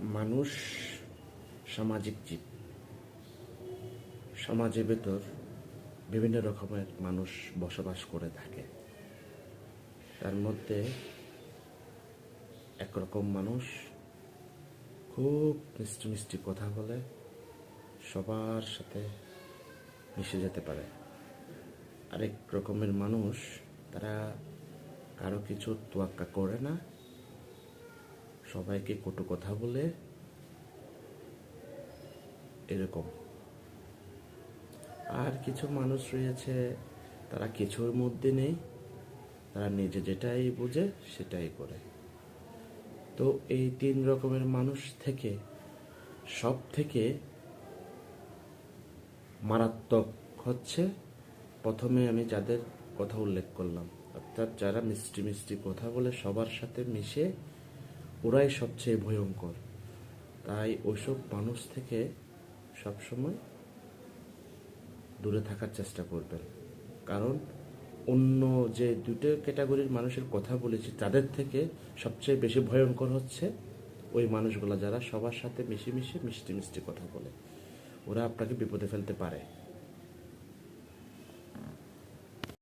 মানুষ সামাজিক জীব। সমাজের ভেতর বিভিন্ন রকমের মানুষ বসবাস করে থাকে। তার মধ্যে একরকম মানুষ খুব মিষ্টি মিষ্টি কথা বলে সবার সাথে মিশে যেতে পারে। আরেক রকমের মানুষ, তারা কারো কিছু তোয়াক্কা করে না, সবাইকে কটু কথা বলে এরকম। আর কিছু মানুষ রয়েছে, তারা কিছুর মধ্যে নেই, তারা নিজে যেটাই বুঝে সেটাই করে। তো এই তিন রকমের মানুষ থেকে সব থেকে মারাত্মক হচ্ছে, প্রথমে আমি যাদের কথা উল্লেখ করলাম, অর্থাৎ যারা মিষ্টি মিষ্টি কথা বলে সবার সাথে মিশে, ওরাই সবচেয়ে ভয়ঙ্কর। তাই ওইসব মানুষ থেকে সবসময় দূরে থাকার চেষ্টা করবেন। কারণ অন্য যে দুটো ক্যাটাগরির মানুষের কথা বলেছি, তাদের থেকে সবচেয়ে বেশি ভয়ঙ্কর হচ্ছে ওই মানুষগুলো যারা সবার সাথে মিশে মিশে মিষ্টি মিষ্টি কথা বলে। ওরা আপনাকে বিপদে ফেলতে পারে।